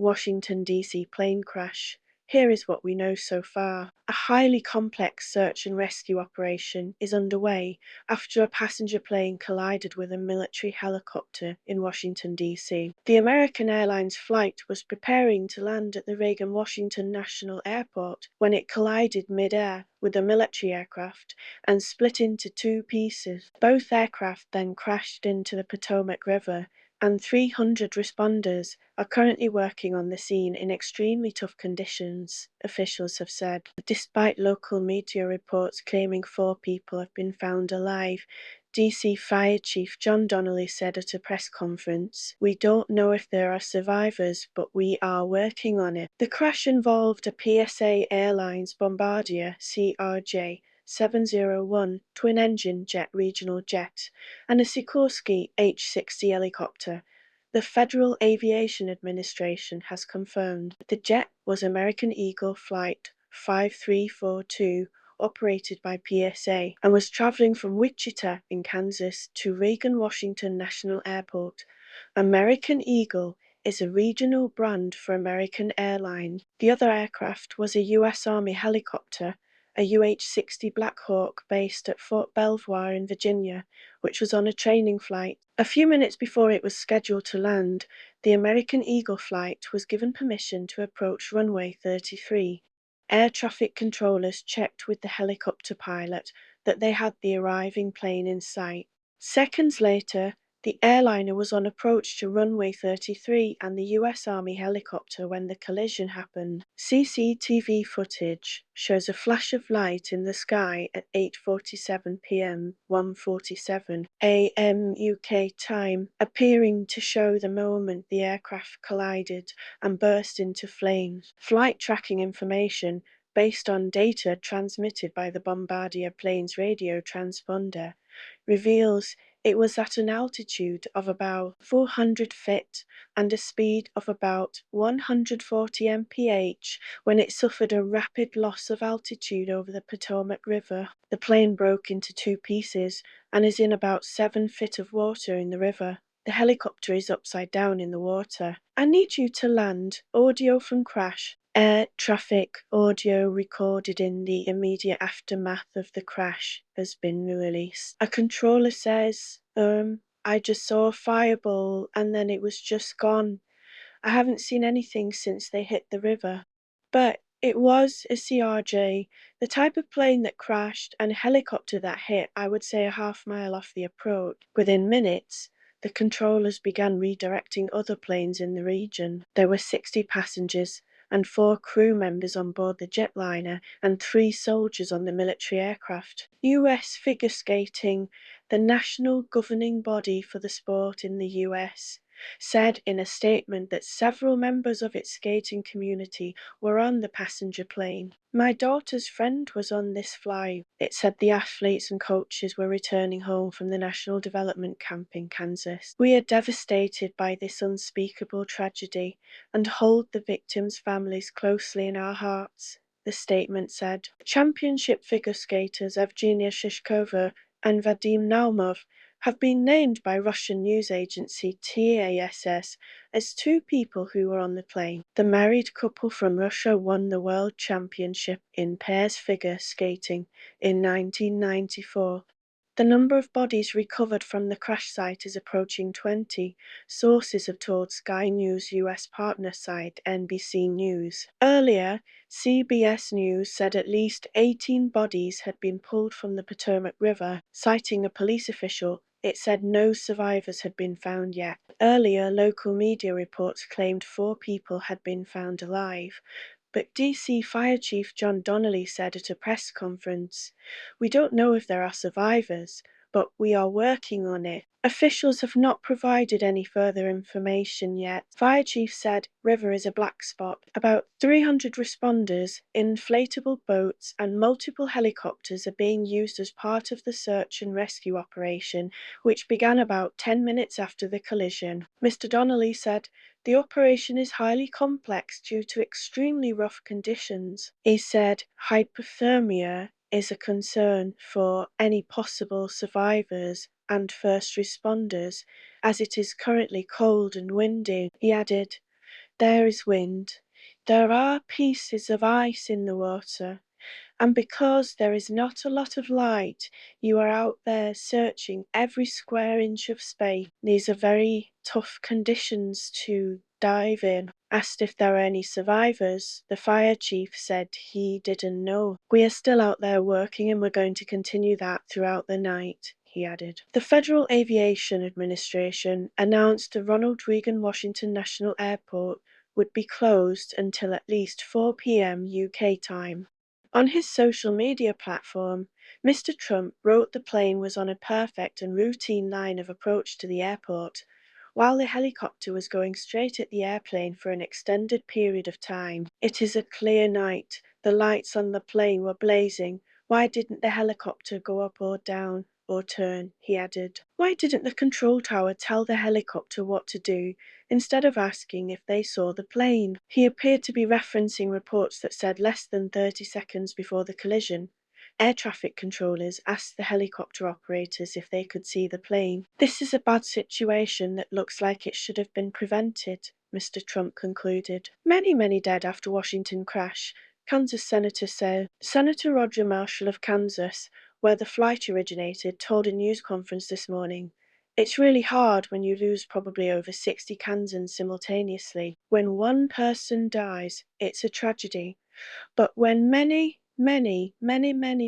Washington, D.C. plane crash. Here is what we know so far. A highly complex search and rescue operation is underway after a passenger plane collided with a military helicopter in Washington, D.C. The American Airlines flight was preparing to land at the Reagan-Washington National Airport when it collided mid-air with a military aircraft and split into two pieces. Both aircraft then crashed into the Potomac River, and 300 responders are currently working on the scene in extremely tough conditions, officials have said. Despite local media reports claiming 4 people have been found alive, DC Fire Chief John Donnelly said at a press conference, "We don't know if there are survivors, but we are working on it." The crash involved a PSA Airlines Bombardier CRJ 701 twin-engine jet regional jet and a Sikorsky H-60 helicopter. The Federal Aviation Administration has confirmed the jet was American Eagle Flight 5342, operated by PSA, and was traveling from Wichita in Kansas to Reagan-Washington National Airport. American Eagle is a regional brand for American Airlines. The other aircraft was a U.S. Army helicopter, a UH-60 Black Hawk based at Fort Belvoir in Virginia, which was on a training flight. A few minutes before it was scheduled to land, the American Eagle flight was given permission to approach runway 33. Air traffic controllers checked with the helicopter pilot that they had the arriving plane in sight. Seconds later, the airliner was on approach to runway 33 and the US Army helicopter when the collision happened. CCTV footage shows a flash of light in the sky at 8:47 p.m. 1:47 a.m. UK time, appearing to show the moment the aircraft collided and burst into flames. Flight tracking information based on data transmitted by the Bombardier plane's radio transponder reveals it was at an altitude of about 400 feet and a speed of about 140 mph when it suffered a rapid loss of altitude over the Potomac River. The plane broke into two pieces and is in about 7 feet of water in the river. The helicopter is upside down in the water. "I need you to land. Audio from crash." Air traffic audio recorded in the immediate aftermath of the crash has been released. A controller says, "I just saw a fireball and then it was just gone. I haven't seen anything since they hit the river." But it was a CRJ, the type of plane that crashed, and a helicopter that hit, I would say, a half-mile off the approach. Within minutes, the controllers began redirecting other planes in the region. There were 60 passengers and 4 crew members on board the jetliner and 3 soldiers on the military aircraft. US figure skating, the national governing body for the sport in the US, said in a statement that several members of its skating community were on the passenger plane. "My daughter's friend was on this flight," it said. The athletes and coaches were returning home from the National Development Camp in Kansas. "We are devastated by this unspeakable tragedy and hold the victims' families closely in our hearts," the statement said. Championship figure skaters Evgenia Shishkova and Vadim Naumov have been named by Russian news agency TASS as 2 people who were on the plane. The married couple from Russia won the World Championship in pairs figure skating in 1994. The number of bodies recovered from the crash site is approaching 20, sources have told Sky News' US partner site NBC News. Earlier, CBS News said at least 18 bodies had been pulled from the Potomac River. Citing a police official, it said no survivors had been found yet. Earlier, local media reports claimed 4 people had been found alive. But DC Fire Chief John Donnelly said at a press conference, "We don't know if there are survivors, but we are working on it." Officials have not provided any further information yet. Fire Chief said river is a black spot. About 300 responders, inflatable boats and multiple helicopters are being used as part of the search and rescue operation, which began about 10 minutes after the collision. Mr. Donnelly said, "The operation is highly complex due to extremely rough conditions." He said hypothermia is a concern for any possible survivors and first responders, as it is currently cold and windy. He added, There is wind. There are pieces of ice in the water. And because there is not a lot of light, you are out there searching every square inch of space. These are very tough conditions to dive in. Asked if there were any survivors, the fire chief said he didn't know. We are still out there working and we're going to continue that throughout the night, he added. The Federal Aviation Administration announced the Ronald Reagan Washington National Airport would be closed until at least 4 p.m. UK time. On his social media platform, Mr. Trump wrote the plane was on a perfect and routine line of approach to the airport, while the helicopter was going straight at the airplane for an extended period of time. It is a clear night. The lights on the plane were blazing. Why didn't the helicopter go up or down or turn? He added. Why didn't the control tower tell the helicopter what to do instead of asking if they saw the plane? He appeared to be referencing reports that said less than 30 seconds before the collision, air traffic controllers asked the helicopter operators if they could see the plane. This is a bad situation that looks like it should have been prevented, Mr. Trump concluded. Many dead after Washington crash, Kansas Senator said. Senator Roger Marshall of Kansas, where the flight originated, told a news conference this morning, "It's really hard when you lose probably over 60 Kansans simultaneously. When one person dies, it's a tragedy. But when many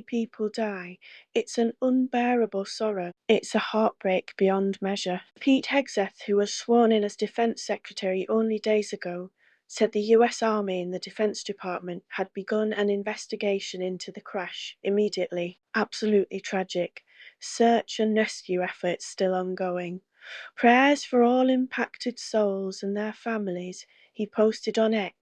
people die, it's an unbearable sorrow. It's a heartbreak beyond measure." Pete Hegseth, who was sworn in as Defense Secretary only days ago, said the US Army and the Defense Department had begun an investigation into the crash immediately. Absolutely tragic. Search and rescue efforts still ongoing. Prayers for all impacted souls and their families, he posted on X.